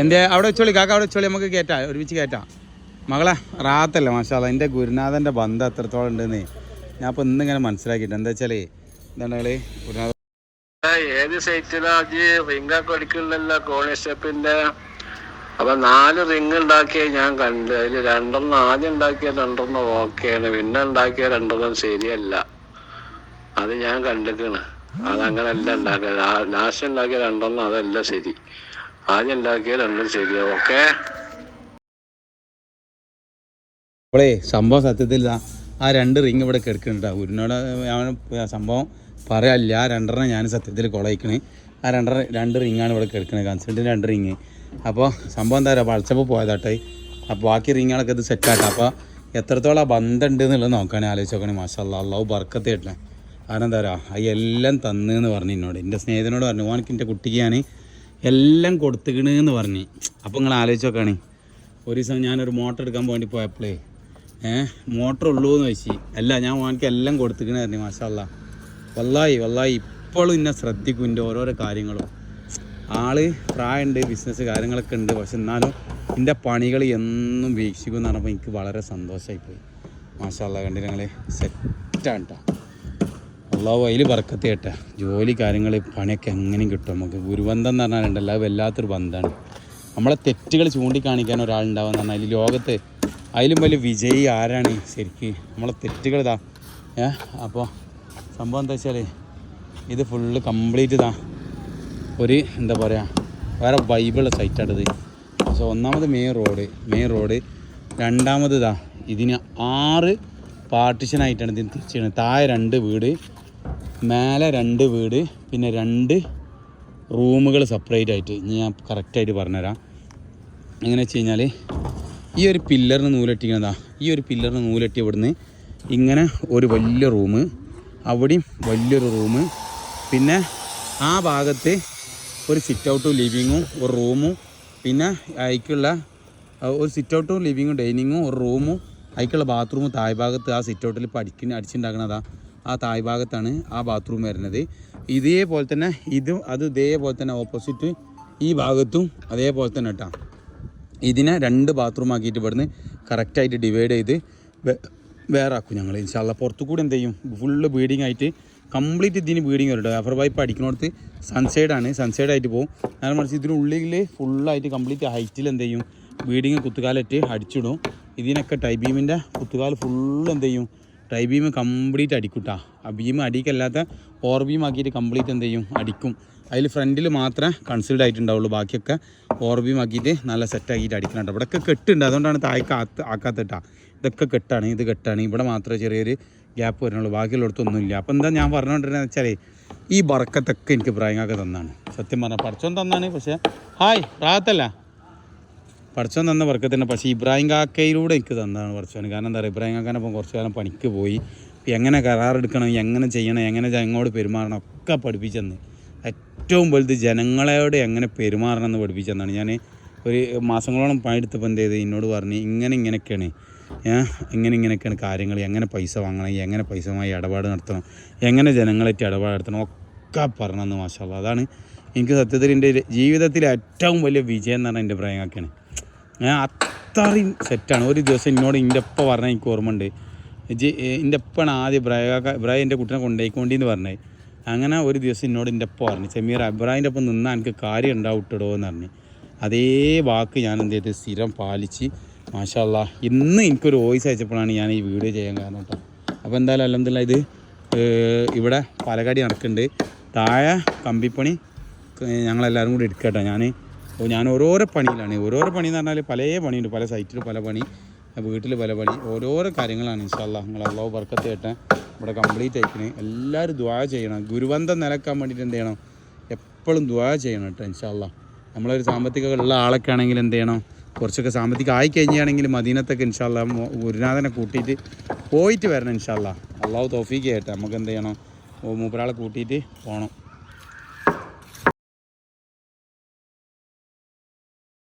എൻ്റെ അവിടെ വെച്ചോളി കാക്ക, അവിടെ വെച്ചോളി, നമുക്ക് കയറ്റാം, ഒരുമിച്ച് കയറ്റാം. മകളെ റാത്തല്ല മാഷാ എൻ്റെ ഗുരുനാഥൻ്റെ ബന്ധം എത്രത്തോളം ഉണ്ടെന്ന് ഞാൻ ഇപ്പോൾ ഇന്നിങ്ങനെ മനസ്സിലാക്കിയിട്ട്. എന്താ വെച്ചാൽ എന്താണ് ഗുരുനാഥൻ ഏത് സൈറ്റിലാ റിങ്ങൊക്കെ അടിക്കുന്നില്ല കോണി സ്റ്റെപ്പിന്റെ. അപ്പൊ 4 റിങ് ഉണ്ടാക്കിയ ഞാൻ കണ്ട്. അതിൽ 2 ആദ്യം ഉണ്ടാക്കിയ 2 ഓക്കെയാണ്, പിന്നെ ഉണ്ടാക്കിയ 2 ശരിയല്ല. അത് ഞാൻ കണ്ടിട്ടാണ്. അതങ്ങനല്ല ഉണ്ടാക്കിയ, ലാസ്റ്റ് ഉണ്ടാക്കിയ 2 അതല്ല ശരി. ആദ്യം ഉണ്ടാക്കിയ 2 ശരിയാ. ഓക്കെ. അപ്പോളേ സംഭവം സത്യത്തിൽ ആ 2 റിങ് ഇവിടെ കിടക്കുന്നുണ്ടാവും. ഗുരുനോട് സംഭവം പറയാനില്ല. ആ 2 ഞാൻ സത്യത്തിൽ കൊളയിക്കണ്. ആ 2 റിങ്ങാണ് ഇവിടെ കിടക്കുന്നത്, കൺസൾട്ടിൻ്റെ 2 റിങ്. അപ്പോൾ സംഭവം എന്താ പറയുക, പളിച്ചപ്പോൾ പോയതാട്ടെ. അപ്പോൾ ബാക്കി റിങ്ങുകളൊക്കെ ഇത് സെറ്റാട്ടെ. അപ്പോൾ എത്രത്തോളം ബന്ധം ഉണ്ട് എന്നുള്ളത് നോക്കുകയാണെങ്കിൽ ആലോചിച്ച് നോക്കണേ. മാഷാ അല്ലാഹു ബർക്കത്ത് കിട്ടണേ. കാരണം എന്താ പറയുക, അത് എല്ലാം തന്നെന്ന് പറഞ്ഞു എന്നോട്. എൻ്റെ സ്നേഹിതനോട് പറഞ്ഞു, ഓനക്ക് എൻ്റെ കുട്ടിക്ക് ഞാൻ എല്ലാം കൊടുത്തുകണെന്ന് പറഞ്ഞു. അപ്പോൾ നിങ്ങൾ ആലോചിച്ച് നോക്കുകയാണ്. ഒരു ദിവസം ഞാനൊരു മോട്ടർ എടുക്കാൻ വേണ്ടി പോയപ്പോഴേ മോട്ടർ ഉള്ളൂ എന്ന് വെച്ച്, അല്ല ഞാൻ ഓനക്ക് എല്ലാം കൊടുത്തുകണേ പറഞ്ഞു. മാഷാ അല്ലാഹ് വല്ലാഹി ഇപ്പോഴും എന്നെ ശ്രദ്ധിക്കും എൻ്റെ ഓരോരോ കാര്യങ്ങളും. ആള് പ്രായമുണ്ട്, ബിസിനസ് കാര്യങ്ങളൊക്കെ ഉണ്ട്, പക്ഷെ എന്നാലും എൻ്റെ പണികൾ എന്നും വീക്ഷിക്കും എന്ന് പറഞ്ഞപ്പോൾ എനിക്ക് വളരെ സന്തോഷമായിപ്പോയി. മാഷാ അല്ലാഹ് കണ്ടിട്ട് ഞങ്ങൾ സെറ്റാണ് കേട്ടോ. അല്ലാഹു അതിൽ ബർക്കത്ത് കേട്ടെ. ജോലി കാര്യങ്ങൾ പണിയൊക്കെ എങ്ങനെയും കിട്ടും നമുക്ക്. ഗുരുബന്ധം എന്ന് പറഞ്ഞാലുണ്ടല്ലോ, അത് വല്ലാത്തൊരു ബന്ധമാണ്. നമ്മളെ തെറ്റുകൾ ചൂണ്ടിക്കാണിക്കാൻ ഒരാളുണ്ടാവുക എന്ന് പറഞ്ഞാൽ ഈ ലോകത്ത് അതിലും വലിയ വിജയി ആരാണ് ശരിക്ക്? നമ്മളെ തെറ്റുകൾ ഇതാ. അപ്പോൾ സംഭവം എന്താ വെച്ചാൽ ഇത് ഫുള്ള് കംപ്ലീറ്റ് ഇതാ ഒരു എന്താ പറയുക വേറെ വൈബുള്ള സൈറ്റാണിത്. പക്ഷേ ഒന്നാമത് മെയിൻ റോഡ്, രണ്ടാമത് ഇതാ ഇതിന് 6 പാർട്ടിഷനായിട്ടാണ് ഇതിന് തിരിച്ചിടുന്നത്. താഴെ 2 വീട്, മേലെ 2 വീട്, പിന്നെ 2 റൂമുകൾ സെപ്പറേറ്റ് ആയിട്ട്. ഞാൻ കറക്റ്റായിട്ട് പറഞ്ഞുതരാം. എങ്ങനെ വെച്ച് കഴിഞ്ഞാൽ ഈ ഒരു പില്ലറിന് നൂലെട്ടിക്കുന്നതാ. ഈ ഒരു പില്ലറിന് നൂലെട്ടി ഇവിടുന്ന് ഇങ്ങനെ ഒരു വലിയ റൂമ്, അവിടെയും വലിയൊരു റൂമ്, പിന്നെ ആ ഭാഗത്ത് ഒരു സിറ്റ് ഔട്ടും ലിവിങ്ങും ഒരു റൂമും, പിന്നെ അതിക്കുള്ള ഒരു സിറ്റ് ഔട്ടും ലിവിങ്ങും ഡൈനിങ്ങും ഒരു റൂമും, അതിക്കുള്ള ബാത്റൂമും താഴ് ഭാഗത്ത്. ആ സിറ്റ് ഔട്ടിൽ ഇപ്പോൾ അടിച്ചുണ്ടാക്കണതാ ആ താഴ് ഭാഗത്താണ് ആ ബാത്റൂം വരുന്നത്. ഇതേപോലെ തന്നെ അത് ഇതേപോലെ തന്നെ ഓപ്പോസിറ്റ് ഈ ഭാഗത്തും അതേപോലെ തന്നെ കേട്ടോ. ഇതിനെ 2 ബാത്റൂം ആക്കിയിട്ട് ഇവിടുന്ന് കറക്റ്റായിട്ട് ഡിവൈഡ് ചെയ്ത് വേറെ ആക്കും ഞങ്ങൾ ഇൻഷാ അല്ലാഹ്. പുറത്തു കൂടി എന്ത് ചെയ്യും, ഫുള്ള് ബീഡിങ് ആയിട്ട് കംപ്ലീറ്റ് ഇതിന് ബീഡിങ് വരും. അഫർ പൈപ്പ് അടിക്കുന്നിടത്ത് സൺസൈഡായിട്ട് പോകും. നേരെ മറിച്ച് ഇതിനുള്ളിൽ ഫുള്ളായിട്ട് കംപ്ലീറ്റ് ഹൈറ്റിൽ എന്ത് ചെയ്യും, ബീഡിങ് കുത്തുകാലിട്ട് അടിച്ചിടും. ഇതിനൊക്കെ ടൈ ബീമിൻ്റെ കുത്തുകാൽ ഫുള്ള് എന്ത് ചെയ്യും, ടൈ ബീം കംപ്ലീറ്റ് അടിക്കൂട്ടാ. ആ ബീം അടിക്കല്ലാത്ത ഓർ ബീം ആക്കിയിട്ട് കംപ്ലീറ്റ് എന്ത് ചെയ്യും, അടിക്കും. അതിൽ ഫ്രണ്ടിൽ മാത്രമേ കൺസീൽഡ് ആയിട്ടുണ്ടാവുള്ളൂ, ബാക്കിയൊക്കെ ഓർ ബീം ആക്കിയിട്ട് നല്ല സെറ്റാക്കിയിട്ട് അടിക്കണം കേട്ടോ. ഇവിടെയൊക്കെ കെട്ടുണ്ട്, അതുകൊണ്ടാണ് താഴേക്ക് ആക്കാത്തിട്ടാ. ഇതൊക്കെ കെട്ടാണ്, ഇത് കെട്ടാണ്. ഇവിടെ മാത്രമേ ചെറിയൊരു ഗ്യാപ്പ് വരുന്നുള്ളൂ, ബാക്കിയുള്ളിടത്തൊന്നുമില്ല. അപ്പോൾ എന്താ ഞാൻ പറഞ്ഞുകൊണ്ടിരുന്നത് വെച്ചാൽ ഈ ബർക്കത്തൊക്കെ എനിക്ക് ഇബ്രാഹിമൊക്കെ തന്നാണ്. സത്യം പറഞ്ഞാൽ പഠിച്ചോൻ തന്നാണ്. പക്ഷേ ഹായ് റാത്തല്ല, പഠിച്ചോൻ തന്ന ബർക്കത്തന്നെ. പക്ഷേ ഇബ്രാഹിം കാക്കയിലൂടെ എനിക്ക് തന്നതാണ് പഠിച്ചോന്. കാരണം എന്താ പറയുക, ഇബ്രാഹിം കാക്കാനപ്പം കുറച്ച് കാലം പണിക്ക് പോയി എങ്ങനെ കരാറെടുക്കണം, എങ്ങനെ ചെയ്യണം, എങ്ങനെ എങ്ങോട്ട് പെരുമാറണം ഒക്കെ പഠിപ്പിച്ചെന്ന്. ഏറ്റവും വലുത് ജനങ്ങളോട് എങ്ങനെ പെരുമാറണം എന്ന് പഠിപ്പിച്ചെന്നാണ്. ഞാൻ ഒരു മാസങ്ങളോളം പണിയെടുത്തപ്പോൾ എന്ത് ചെയ്ത് എന്നോട് പറഞ്ഞ് ഇങ്ങനെയൊക്കെയാണ് ഇങ്ങനെയൊക്കെയാണ് കാര്യങ്ങൾ, എങ്ങനെ പൈസ വാങ്ങണം, എങ്ങനെ പൈസയുമായി ഇടപാട് നടത്തണം, എങ്ങനെ ജനങ്ങളായിട്ട് ഇടപാട് നടത്തണം ഒക്കെ പറഞ്ഞെന്ന്. മാഷാ അല്ലാഹ് അതാണ് എനിക്ക് സത്യത്തിൽ എൻ്റെ ജീവിതത്തിലെ ഏറ്റവും വലിയ വിജയം എന്ന് പറഞ്ഞാൽ എൻ്റെ ഇബ്രാഹിമൊക്കെയാണ്. അത്രയും സെറ്റാണ്. ഒരു ദിവസം എന്നോട് എൻ്റെ ഒപ്പം പറഞ്ഞാൽ എനിക്ക് ഓർമ്മയുണ്ട്. എൻ്റെ ഒപ്പമാണ് ആദ്യം ഇബ്രാഹിം എൻ്റെ കുട്ടീനെ കൊണ്ടുപോയിക്കൊണ്ടിന്ന് പറഞ്ഞത്. അങ്ങനെ ഒരു ദിവസം എന്നോട് എൻ്റെ ഒപ്പം പറഞ്ഞു, സമീർ ഇബ്രാഹിൻ്റെ ഒപ്പം നിന്നാൽ എനിക്ക് കാര്യം ഉണ്ടാവിട്ടോ എന്ന് പറഞ്ഞ്. അതേ വാക്ക് ഞാൻ എന്ത് ചെയ്ത് സ്ഥിരം പാലിച്ച് മാഷാ അല്ലാഹ് ഇന്ന് എനിക്കൊരു വോയിസ് അയച്ചപ്പോഴാണ് ഞാൻ ഈ വീഡിയോ ചെയ്യാൻ കാരണം കേട്ടോ. അപ്പോൾ എന്തായാലും അൽഹംദുലില്ലാഹ് ഇത് ഇവിടെ പലകടി നടക്കുന്നുണ്ട്. താഴെ കമ്പിപ്പണി ഞങ്ങളെല്ലാവരും കൂടി എടുക്കുക കേട്ടോ. ഞാൻ ഓരോരോ പണിയിലാണ്. ഓരോരോ പണി എന്ന് പറഞ്ഞാൽ പല പണിയുണ്ട്, പല സൈറ്റിൽ പല പണി, വീട്ടിൽ പല പണി, ഓരോരോ കാര്യങ്ങളാണ്. ഇൻഷാ അല്ലാഹ് നിങ്ങൾ അല്ലാഹു ബർക്കത്ത് ചെയ്യട്ടെ. ഇവിടെ കംപ്ലീറ്റ് ആയിക്കണേ. എല്ലാവരും ദുആ ചെയ്യണം. ഗുരുബന്ധം നിലക്കാൻ വേണ്ടിയിട്ട് എന്ത് ചെയ്യണം, എപ്പോഴും ദുആ ചെയ്യണം കേട്ടോ. ഇൻഷാ അല്ലാഹ് നമ്മളൊരു സാമ്പത്തികമുള്ള ആളൊക്കെ ആണെങ്കിൽ എന്ത് ചെയ്യണം, കുറച്ചൊക്കെ സാമ്പത്തികം ആയിക്കഴിഞ്ഞാണെങ്കിൽ മദീനത്തൊക്കെ ഇൻഷാ അല്ലാഹ് ഗുരുനാഥനെ കൂട്ടിയിട്ട് പോയിട്ട് വരണം ഇൻഷാ അല്ലാഹ്. അല്ലാഹു തൗഫീഖ് ചെയ്യട്ടെ. നമുക്ക് എന്ത് ചെയ്യണം, മൂപ്പരാളെ കൂട്ടിയിട്ട് പോകണം.